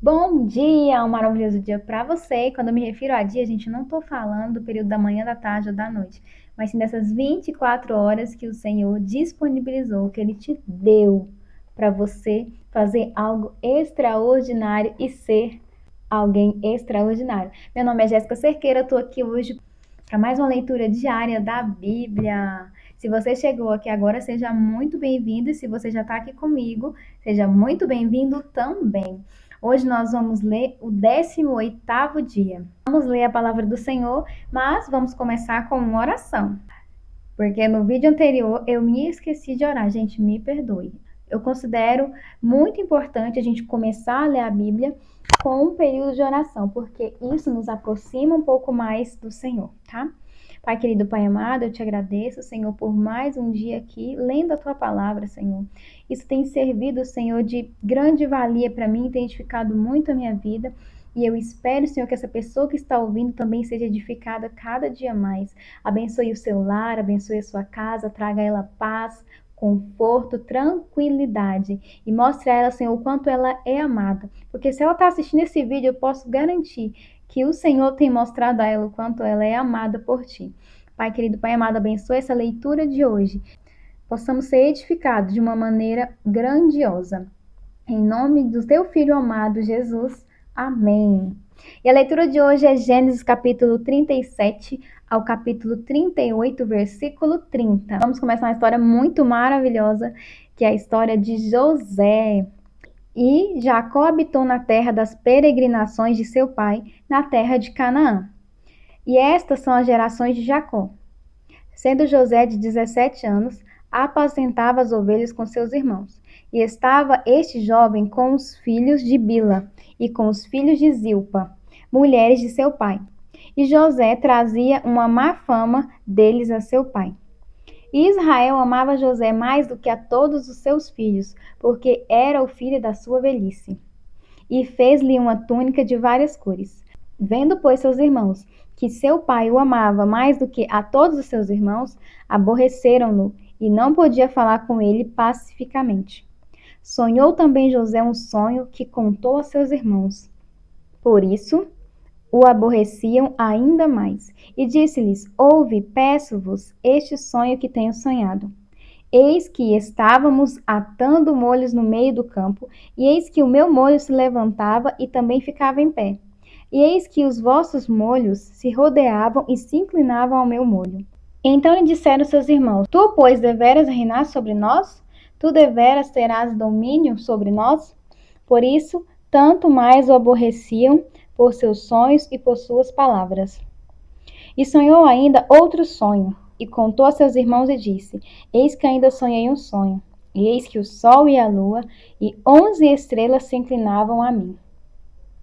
Bom dia, um maravilhoso dia para você. Quando eu me refiro a dia, a gente não estou falando do período da manhã, da tarde ou da noite, mas sim dessas 24 horas que o Senhor disponibilizou, que Ele te deu para você fazer algo extraordinário e ser alguém extraordinário. Meu nome é Jéssica Cerqueira, estou aqui hoje para mais uma leitura diária da Bíblia. Se você chegou aqui agora, seja muito bem-vindo, e se você já está aqui comigo, seja muito bem-vindo também. Hoje nós vamos ler o 18º dia. Vamos ler a palavra do Senhor, mas vamos começar com uma oração. Porque no vídeo anterior eu me esqueci de orar, gente, me perdoe. Eu considero muito importante a gente começar a ler a Bíblia com um período de oração, porque isso nos aproxima um pouco mais do Senhor, tá? Pai querido, Pai amado, eu te agradeço, Senhor, por mais um dia aqui, lendo a tua palavra, Senhor. Isso tem servido, Senhor, de grande valia para mim, tem edificado muito a minha vida. E eu espero, Senhor, que essa pessoa que está ouvindo também seja edificada cada dia mais. Abençoe o seu lar, abençoe a sua casa, traga a ela paz, conforto, tranquilidade. E mostre a ela, Senhor, o quanto ela é amada. Porque se ela está assistindo esse vídeo, eu posso garantir que o Senhor tem mostrado a ela o quanto ela é amada por ti. Pai querido, Pai amado, abençoe essa leitura de hoje. Possamos ser edificados de uma maneira grandiosa. Em nome do teu Filho amado, Jesus. Amém. E a leitura de hoje é Gênesis capítulo 37 ao capítulo 38, versículo 30. Vamos começar uma história muito maravilhosa, que é a história de José. E Jacó habitou na terra das peregrinações de seu pai, na terra de Canaã. E estas são as gerações de Jacó. Sendo José de 17 anos, apacentava as ovelhas com seus irmãos. E estava este jovem com os filhos de Bila e com os filhos de Zilpa, mulheres de seu pai. E José trazia uma má fama deles a seu pai. E Israel amava José mais do que a todos os seus filhos, porque era o filho da sua velhice. E fez-lhe uma túnica de várias cores. Vendo, pois, seus irmãos que seu pai o amava mais do que a todos os seus irmãos, aborreceram-no e não podia falar com ele pacificamente. Sonhou também José um sonho que contou a seus irmãos. Por isso, o aborreciam ainda mais. E disse-lhes: Ouve, peço-vos, este sonho que tenho sonhado. Eis que estávamos atando molhos no meio do campo, e eis que o meu molho se levantava e também ficava em pé. E eis que os vossos molhos se rodeavam e se inclinavam ao meu molho. Então lhe disseram seus irmãos: Tu, pois, deveras reinar sobre nós? Tu deveras terás domínio sobre nós? Por isso, tanto mais o aborreciam por seus sonhos e por suas palavras. E sonhou ainda outro sonho, e contou a seus irmãos e disse: Eis que ainda sonhei um sonho, e eis que o sol e a lua e 11 estrelas se inclinavam a mim.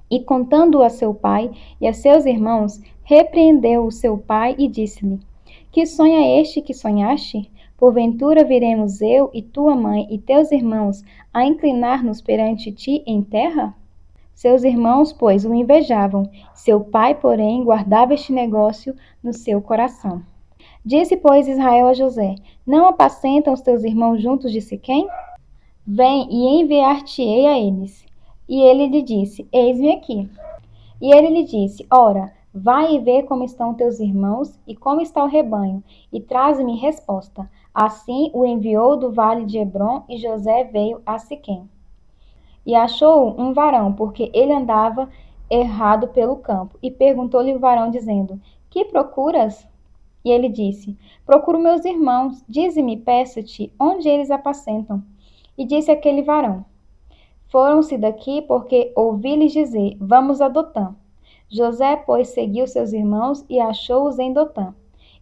E contando-o a seu pai e a seus irmãos, repreendeu o seu pai e disse-lhe: Que sonho é este que sonhaste? Porventura viremos eu e tua mãe e teus irmãos a inclinar-nos perante ti em terra? Seus irmãos, pois, o invejavam. Seu pai, porém, guardava este negócio no seu coração. Disse, pois, Israel a José: Não apacentam os teus irmãos juntos de Siquém? Vem e enviar-te-ei a eles. E ele lhe disse: Eis-me aqui. E ele lhe disse: Ora, vai e vê como estão teus irmãos e como está o rebanho, e traze-me resposta. Assim o enviou do vale de Hebrom, e José veio a Siquém. E achou um varão, porque ele andava errado pelo campo. E perguntou-lhe o varão, dizendo: Que procuras? E ele disse: Procuro meus irmãos. Dize-me, peço-te, onde eles apacentam. E disse aquele varão: Foram-se daqui, porque ouvi-lhes dizer: Vamos a Dotã. José, pois, seguiu seus irmãos e achou-os em Dotã.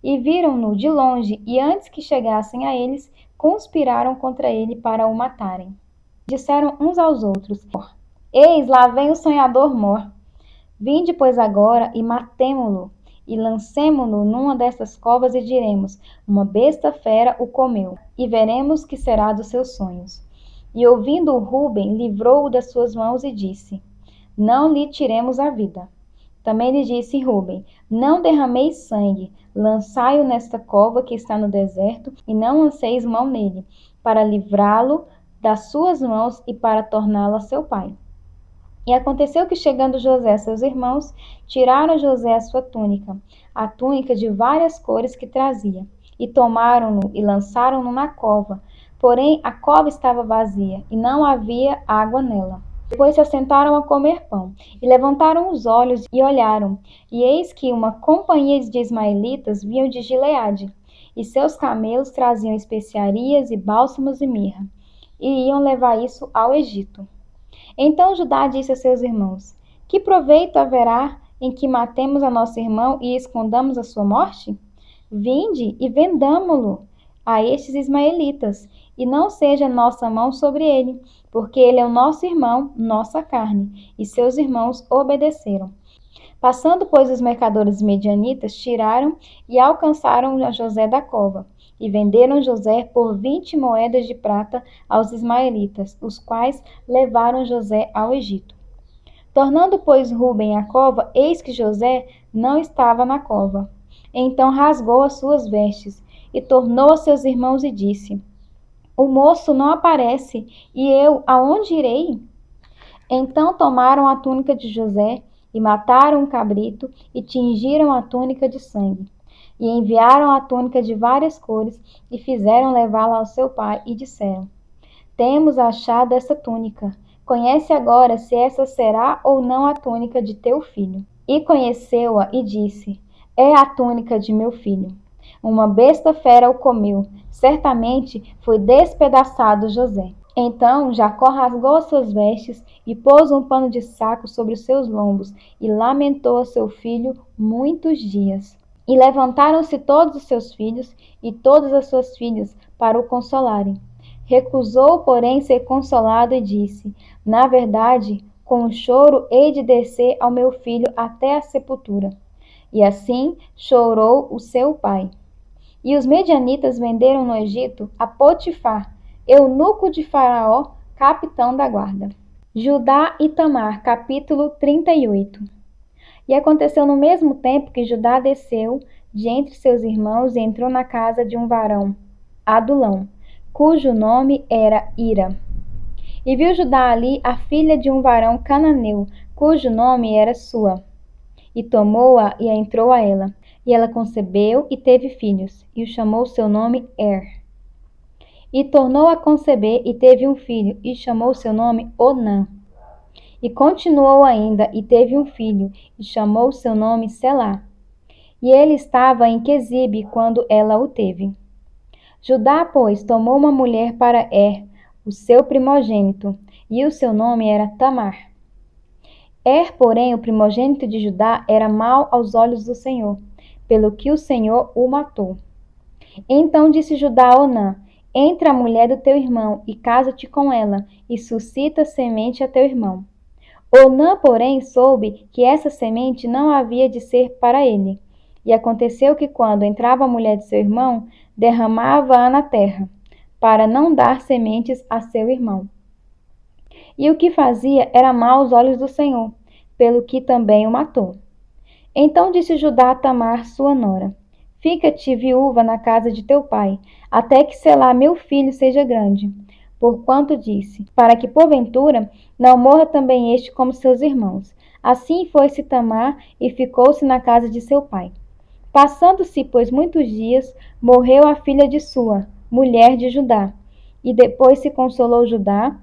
E viram-no de longe, e antes que chegassem a eles, conspiraram contra ele para o matarem. Disseram uns aos outros: Eis, lá vem o sonhador mor. Vinde, pois, agora e matemo-lo, e lancemo-no numa destas covas e diremos: Uma besta fera o comeu, e veremos que será dos seus sonhos. E ouvindo Ruben, livrou-o das suas mãos e disse: Não lhe tiremos a vida. Também lhe disse Ruben: Não derrameis sangue, lançai-o nesta cova que está no deserto, e não lanceis mão nele, para livrá-lo das suas mãos e para torná-lo a seu pai. E aconteceu que, chegando José a seus irmãos, tiraram José a sua túnica, a túnica de várias cores que trazia, e tomaram-no e lançaram-no na cova. Porém, a cova estava vazia, e não havia água nela. Depois se assentaram a comer pão, e levantaram os olhos e olharam, e eis que uma companhia de ismaelitas vinham de Gileade, e seus camelos traziam especiarias e bálsamos e mirra, e iam levar isso ao Egito. Então Judá disse a seus irmãos: Que proveito haverá em que matemos a nosso irmão e escondamos a sua morte? Vinde e vendamo-lo a estes ismaelitas, e não seja nossa mão sobre ele, porque ele é o nosso irmão, nossa carne. E seus irmãos obedeceram. Passando, pois, os mercadores medianitas, tiraram e alcançaram a José da cova, e venderam José por 20 moedas de prata aos ismaelitas, os quais levaram José ao Egito. Tornando, pois, Rúben à cova, eis que José não estava na cova. Então rasgou as suas vestes, e tornou a seus irmãos e disse: O moço não aparece, e eu aonde irei? Então tomaram a túnica de José, e mataram um cabrito, e tingiram a túnica de sangue. E enviaram a túnica de várias cores, e fizeram levá-la ao seu pai, e disseram: Temos achado essa túnica. Conhece agora se essa será ou não a túnica de teu filho. E conheceu-a, e disse: É a túnica de meu filho. Uma besta fera o comeu. Certamente foi despedaçado José. Então Jacó rasgou as suas vestes e pôs um pano de saco sobre os seus lombos e lamentou a seu filho muitos dias. E levantaram-se todos os seus filhos e todas as suas filhas para o consolarem. Recusou, porém, ser consolado e disse: Na verdade, com choro hei de descer ao meu filho até a sepultura. E assim chorou o seu pai. E os medianitas venderam no Egito a Potifar, eunuco de Faraó, capitão da guarda. Judá e Tamar, capítulo 38. E aconteceu no mesmo tempo que Judá desceu de entre seus irmãos e entrou na casa de um varão, Adulão, cujo nome era Ira. E viu Judá ali a filha de um varão cananeu, cujo nome era Sua. E tomou-a e entrou a ela. E ela concebeu e teve filhos, e o chamou seu nome E tornou a conceber e teve um filho, e chamou seu nome Onã. E continuou ainda e teve um filho, e chamou seu nome Selá. E ele estava em Quezibe quando ela o teve. Judá, pois, tomou uma mulher para o seu primogênito, e o seu nome era Tamar. Porém, o primogênito de Judá, era mau aos olhos do Senhor, pelo que o Senhor o matou. Então disse Judá a Onã: Entra a mulher do teu irmão, e casa-te com ela, e suscita semente a teu irmão. Onã, porém, soube que essa semente não havia de ser para ele. E aconteceu que, quando entrava a mulher de seu irmão, derramava-a na terra, para não dar sementes a seu irmão. E o que fazia era mau aos olhos do Senhor, pelo que também o matou. Então disse Judá a Tamar, sua nora: Fica-te viúva na casa de teu pai, até que Selá meu filho seja grande. Porquanto disse: Para que porventura não morra também este como seus irmãos. Assim foi-se Tamar e ficou-se na casa de seu pai. Passando-se, pois, muitos dias, morreu a filha de Sua, mulher de Judá. E depois se consolou Judá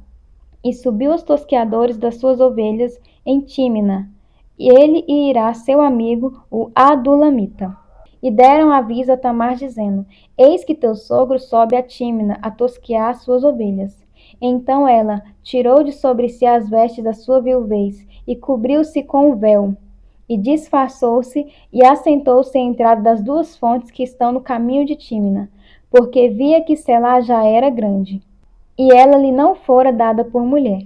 e subiu aos tosqueadores das suas ovelhas em Tímina, ele e Irá, seu amigo, o Adulamita. E deram aviso a Tamar, dizendo: Eis que teu sogro sobe a Tímina a tosquear as suas ovelhas. Então ela tirou de sobre si as vestes da sua viuvez e cobriu-se com o véu. E disfarçou-se e assentou-se à entrada das duas fontes que estão no caminho de Tímina, porque via que Selá já era grande. E ela lhe não fora dada por mulher.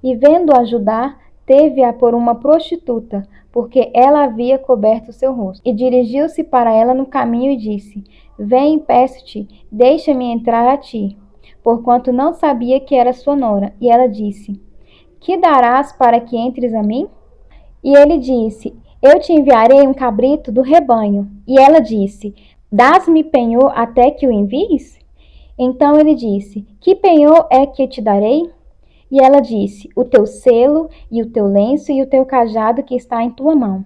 E vendo-a Judá, teve-a por uma prostituta, porque ela havia coberto seu rosto. E dirigiu-se para ela no caminho e disse: Vem, peço-te, deixa-me entrar a ti, porquanto não sabia que era sua nora. E ela disse: Que darás para que entres a mim? E ele disse: Eu te enviarei um cabrito do rebanho. E ela disse: Dás-me penhor até que o envies? Então ele disse: Que penhor é que te darei? E ela disse: o teu selo, e o teu lenço, e o teu cajado que está em tua mão.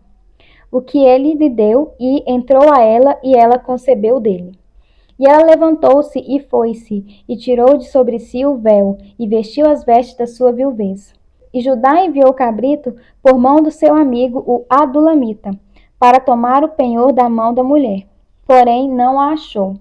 O que ele lhe deu, e entrou a ela, e ela concebeu dele. E ela levantou-se e foi-se, e tirou de sobre si o véu, e vestiu as vestes da sua viuvez. E Judá enviou o cabrito por mão do seu amigo, o Adulamita, para tomar o penhor da mão da mulher. Porém, não a achou.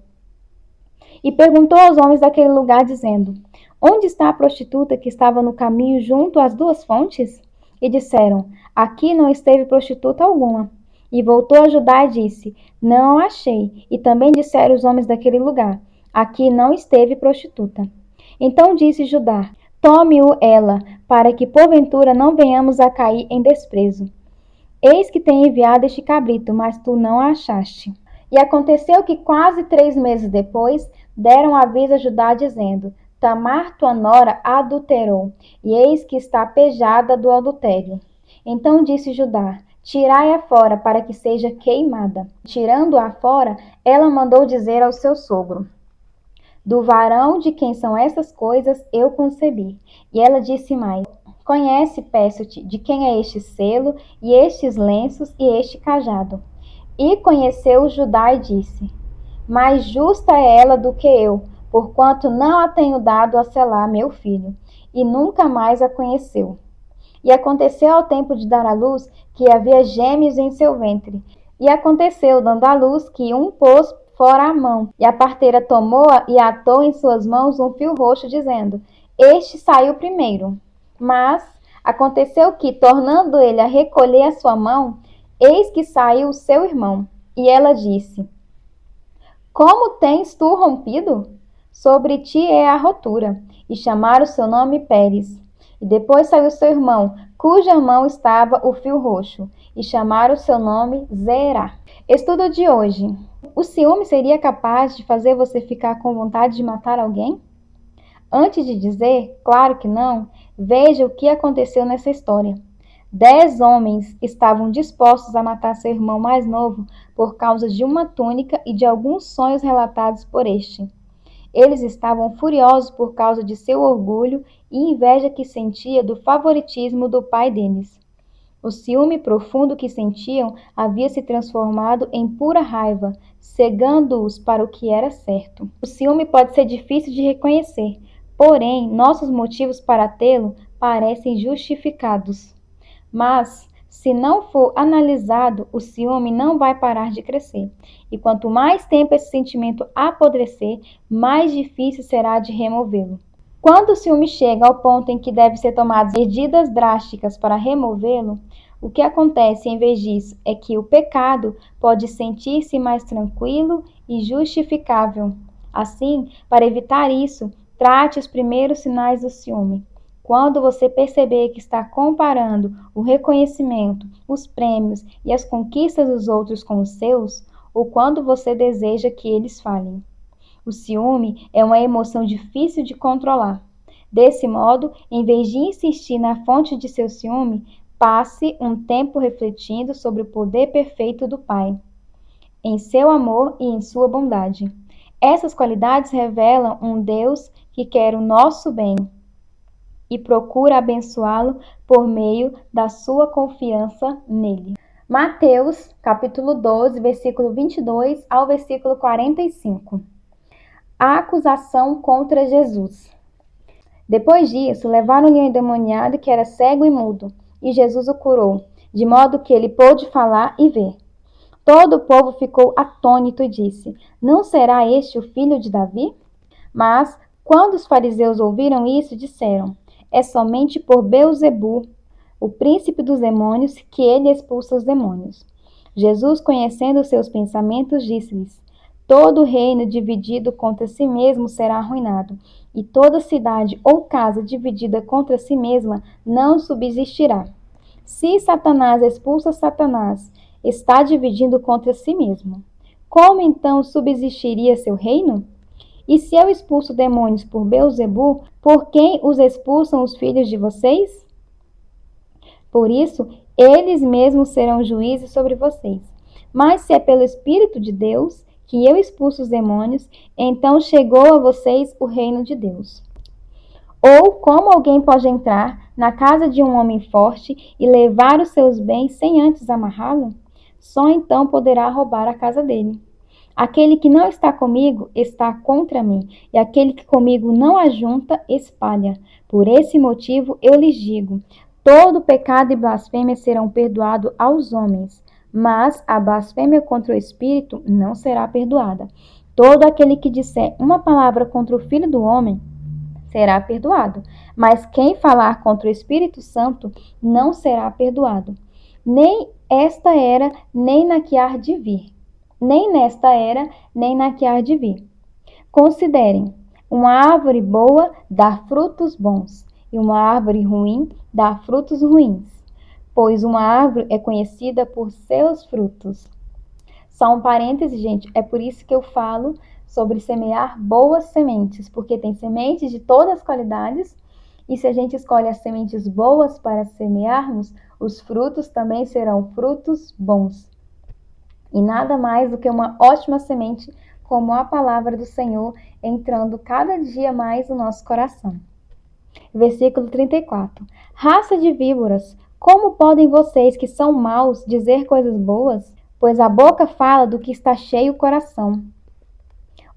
E perguntou aos homens daquele lugar, dizendo: onde está a prostituta que estava no caminho junto às duas fontes? E disseram: aqui não esteve prostituta alguma. E voltou a Judá e disse: não a achei. E também disseram os homens daquele lugar: aqui não esteve prostituta. Então disse Judá: tome-o ela, para que porventura não venhamos a cair em desprezo. Eis que tem enviado este cabrito, mas tu não a achaste. E aconteceu que quase 3 meses depois, deram aviso a Judá, dizendo: Tamar, tua nora, adulterou, e eis que está pejada do adultério. Então disse Judá: tirai-a fora, para que seja queimada. Tirando-a fora, ela mandou dizer ao seu sogro: do varão de quem são essas coisas eu concebi. E ela disse mais: conhece, peço-te, de quem é este selo, e estes lenços, e este cajado. E conheceu Judá e disse: mais justa é ela do que eu, porquanto não a tenho dado a selar meu filho. E nunca mais a conheceu. E aconteceu ao tempo de dar à luz, que havia gêmeos em seu ventre. E aconteceu, dando à luz, que um pôs fora a mão, e a parteira tomou-a e atou em suas mãos um fio roxo, dizendo: este saiu primeiro. Mas aconteceu que, tornando ele a recolher a sua mão, eis que saiu o seu irmão. E ela disse: como tens tu rompido? Sobre ti é a rotura. E chamaram o seu nome Pérez. E depois saiu seu irmão, cuja mão estava o fio roxo, e chamaram o seu nome Zerá. Estudo de hoje. O ciúme seria capaz de fazer você ficar com vontade de matar alguém? Antes de dizer, claro que não, veja o que aconteceu nessa história. 10 homens estavam dispostos a matar seu irmão mais novo por causa de uma túnica e de alguns sonhos relatados por este. Eles estavam furiosos por causa de seu orgulho e inveja que sentia do favoritismo do pai deles. O ciúme profundo que sentiam havia se transformado em pura raiva, cegando-os para o que era certo. O ciúme pode ser difícil de reconhecer, porém, nossos motivos para tê-lo parecem justificados. Mas, se não for analisado, o ciúme não vai parar de crescer. E quanto mais tempo esse sentimento apodrecer, mais difícil será de removê-lo. Quando o ciúme chega ao ponto em que devem ser tomadas medidas drásticas para removê-lo, o que acontece em vez disso é que o pecado pode sentir-se mais tranquilo e justificável. Assim, para evitar isso, trate os primeiros sinais do ciúme. Quando você perceber que está comparando o reconhecimento, os prêmios e as conquistas dos outros com os seus, ou quando você deseja que eles falhem. O ciúme é uma emoção difícil de controlar. Desse modo, em vez de insistir na fonte de seu ciúme, passe um tempo refletindo sobre o poder perfeito do Pai, em seu amor e em sua bondade. Essas qualidades revelam um Deus que quer o nosso bem e procura abençoá-lo por meio da sua confiança nele. Mateus, capítulo 12, versículo 22 ao versículo 45. A acusação contra Jesus. Depois disso, levaram-lhe um endemoniado que era cego e mudo, e Jesus o curou, de modo que ele pôde falar e ver. Todo o povo ficou atônito e disse: não será este o filho de Davi? Mas, quando os fariseus ouviram isso, disseram: é somente por Beelzebu, o príncipe dos demônios, que ele expulsa os demônios. Jesus, conhecendo os seus pensamentos, disse-lhes: todo reino dividido contra si mesmo será arruinado, e toda cidade ou casa dividida contra si mesma não subsistirá. Se Satanás expulsa Satanás, está dividindo contra si mesmo. Como então subsistiria seu reino? E se eu expulso demônios por Beelzebu, por quem os expulsam os filhos de vocês? Por isso, eles mesmos serão juízes sobre vocês. Mas se é pelo Espírito de Deus que eu expulso os demônios, então chegou a vocês o reino de Deus. Ou como alguém pode entrar na casa de um homem forte e levar os seus bens sem antes amarrá-lo? Só então poderá roubar a casa dele. Aquele que não está comigo está contra mim, e aquele que comigo não ajunta, espalha. Por esse motivo eu lhes digo: todo pecado e blasfêmia serão perdoados aos homens, mas a blasfêmia contra o Espírito não será perdoada. Todo aquele que disser uma palavra contra o Filho do Homem será perdoado, mas quem falar contra o Espírito Santo não será perdoado. Nem esta era, nem na que há de vir. Nem nesta era, nem na que há de vir. Considerem: uma árvore boa dá frutos bons, e uma árvore ruim dá frutos ruins, pois uma árvore é conhecida por seus frutos. Só um parêntese, gente, é por isso que eu falo sobre semear boas sementes, porque tem sementes de todas as qualidades, e se a gente escolhe as sementes boas para semearmos, os frutos também serão frutos bons. E nada mais do que uma ótima semente, como a palavra do Senhor, entrando cada dia mais no nosso coração. Versículo 34. Raça de víboras, como podem vocês que são maus dizer coisas boas? Pois a boca fala do que está cheio o coração.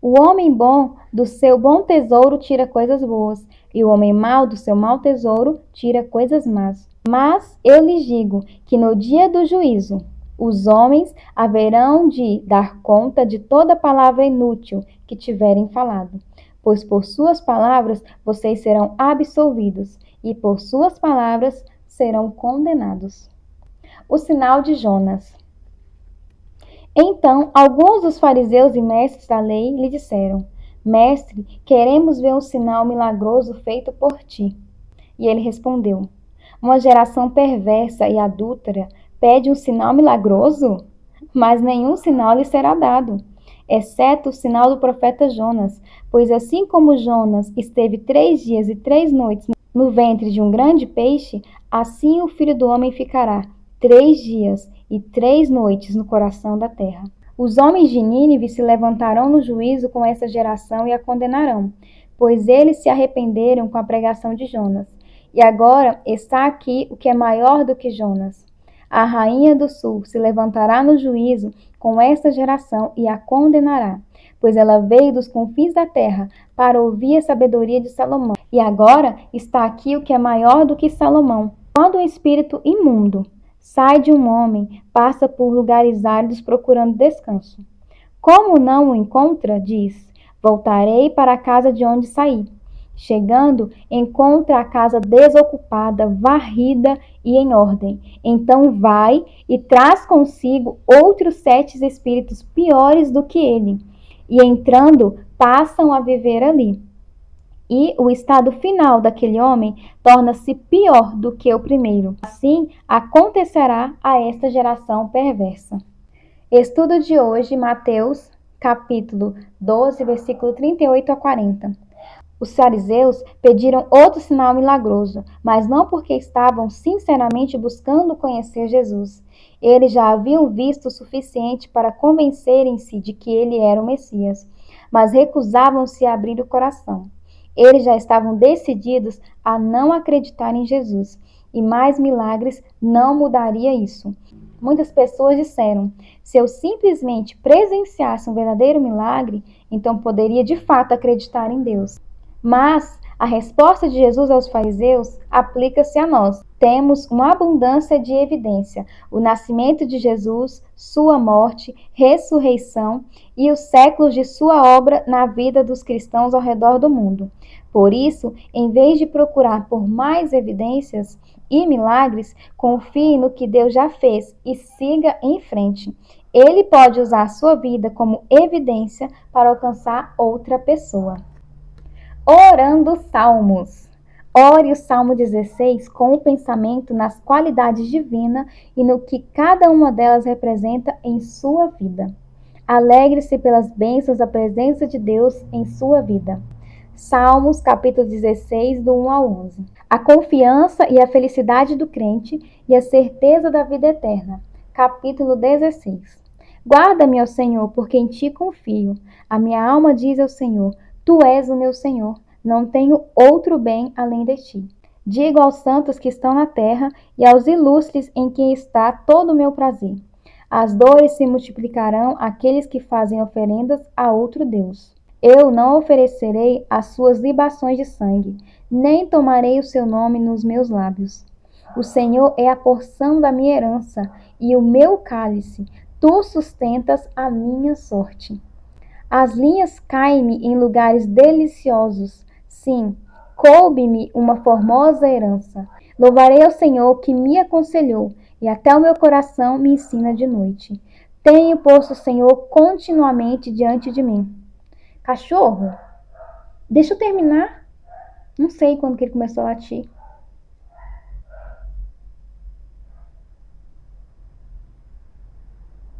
O homem bom do seu bom tesouro tira coisas boas, e o homem mau do seu mau tesouro tira coisas más. Mas eu lhes digo que no dia do juízo, os homens haverão de dar conta de toda palavra inútil que tiverem falado, pois por suas palavras vocês serão absolvidos, e por suas palavras serão condenados. O sinal de Jonas. Então, alguns dos fariseus e mestres da lei lhe disseram: Mestre, queremos ver um sinal milagroso feito por ti. E ele respondeu: Uma geração perversa e adúltera pede um sinal milagroso? Mas nenhum sinal lhe será dado, exceto o sinal do profeta Jonas. Pois assim como Jonas esteve 3 dias e 3 noites no ventre de um grande peixe, assim o Filho do Homem ficará 3 dias e 3 noites no coração da terra. Os homens de Nínive se levantarão no juízo com essa geração e a condenarão, pois eles se arrependeram com a pregação de Jonas. E agora está aqui o que é maior do que Jonas. A rainha do sul se levantará no juízo com esta geração e a condenará, pois ela veio dos confins da terra para ouvir a sabedoria de Salomão. E agora está aqui o que é maior do que Salomão. Quando um espírito imundo sai de um homem, passa por lugares áridos procurando descanso. Como não o encontra, diz: Voltarei para a casa de onde saí. Chegando, encontra a casa desocupada, varrida e em ordem. Então vai e traz consigo outros 7 espíritos piores do que ele. E entrando, passam a viver ali. E o estado final daquele homem torna-se pior do que o primeiro. Assim acontecerá a esta geração perversa. Estudo de hoje, Mateus, capítulo 12, versículo 38 a 40. Os fariseus pediram outro sinal milagroso, mas não porque estavam sinceramente buscando conhecer Jesus. Eles já haviam visto o suficiente para convencerem-se de que ele era o Messias, mas recusavam-se a abrir o coração. Eles já estavam decididos a não acreditar em Jesus, e mais milagres não mudaria isso. Muitas pessoas disseram: se eu simplesmente presenciasse um verdadeiro milagre, então poderia de fato acreditar em Deus. Mas a resposta de Jesus aos fariseus aplica-se a nós. Temos uma abundância de evidência: o nascimento de Jesus, sua morte, ressurreição e os séculos de sua obra na vida dos cristãos ao redor do mundo. Por isso, em vez de procurar por mais evidências e milagres, confie no que Deus já fez e siga em frente. Ele pode usar a sua vida como evidência para alcançar outra pessoa. Orando Salmos. Ore o Salmo 16 com o pensamento nas qualidades divinas e no que cada uma delas representa em sua vida. Alegre-se pelas bênçãos da presença de Deus em sua vida. Salmos, capítulo 16, do 1 ao 11. A confiança e a felicidade do crente e a certeza da vida eterna. Capítulo 16. Guarda-me, ó Senhor, porque em ti confio. A minha alma diz ao Senhor: Tu és o meu Senhor. Não tenho outro bem além de ti. Digo aos santos que estão na terra e aos ilustres em quem está todo o meu prazer. As dores se multiplicarão àqueles que fazem oferendas a outro Deus. Eu não oferecerei as suas libações de sangue, nem tomarei o seu nome nos meus lábios. O Senhor é a porção da minha herança e o meu cálice. Tu sustentas a minha sorte. As linhas caem-me em lugares deliciosos. Sim, coube-me uma formosa herança. Louvarei ao Senhor que me aconselhou, e até o meu coração me ensina de noite. Tenho posto o Senhor continuamente diante de mim. Cachorro, deixa eu terminar. Não sei quando que ele começou a latir.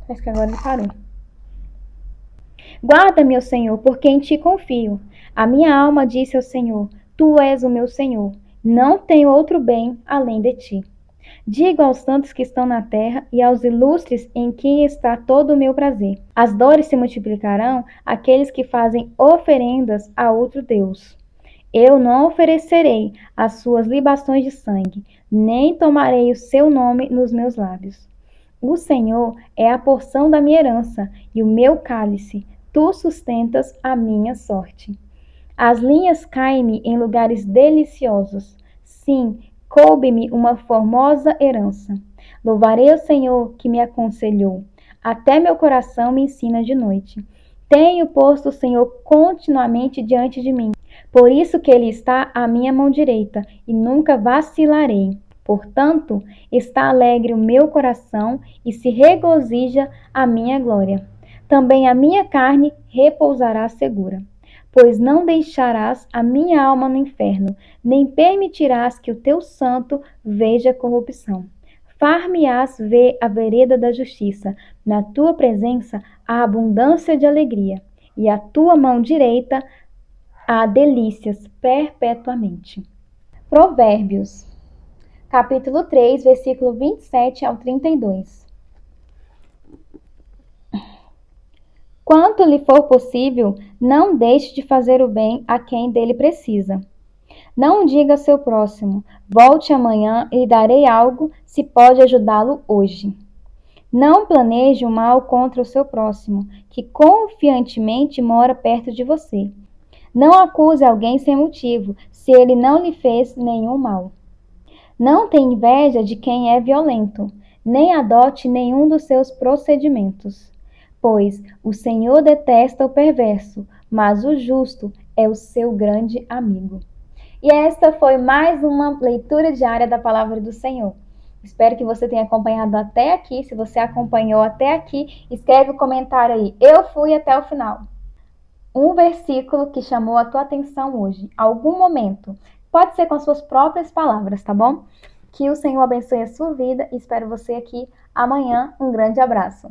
Parece que agora ele parou. Guarda-me, ó Senhor, porque em ti confio. A minha alma disse ao Senhor: Tu és o meu Senhor. Não tenho outro bem além de ti. Digo aos santos que estão na terra e aos ilustres em quem está todo o meu prazer. As dores se multiplicarão àqueles que fazem oferendas a outro Deus. Eu não oferecerei as suas libações de sangue, nem tomarei o seu nome nos meus lábios. O Senhor é a porção da minha herança e o meu cálice. Tu sustentas a minha sorte. As linhas caem-me em lugares deliciosos. Sim, coube-me uma formosa herança. Louvarei o Senhor que me aconselhou. Até meu coração me ensina de noite. Tenho posto o Senhor continuamente diante de mim. Por isso que ele está à minha mão direita e nunca vacilarei. Portanto, está alegre o meu coração e se regozija a minha glória. Também a minha carne repousará segura, pois não deixarás a minha alma no inferno, nem permitirás que o teu santo veja corrupção. Far-me-ás ver a vereda da justiça, na tua presença há abundância de alegria, e a tua mão direita há delícias perpetuamente. Provérbios, capítulo 3, versículo 27 ao 32. Quanto lhe for possível, não deixe de fazer o bem a quem dele precisa. Não diga ao seu próximo: volte amanhã e lhe darei algo, se pode ajudá-lo hoje. Não planeje o mal contra o seu próximo, que confiantemente mora perto de você. Não acuse alguém sem motivo, se ele não lhe fez nenhum mal. Não tenha inveja de quem é violento, nem adote nenhum dos seus procedimentos. Pois o Senhor detesta o perverso, mas o justo é o seu grande amigo. E esta foi mais uma leitura diária da palavra do Senhor. Espero que você tenha acompanhado até aqui. Se você acompanhou até aqui, escreve um comentário aí. Eu fui até o final. Um versículo que chamou a tua atenção hoje, algum momento. Pode ser com as suas próprias palavras, tá bom? Que o Senhor abençoe a sua vida e espero você aqui amanhã. Um grande abraço.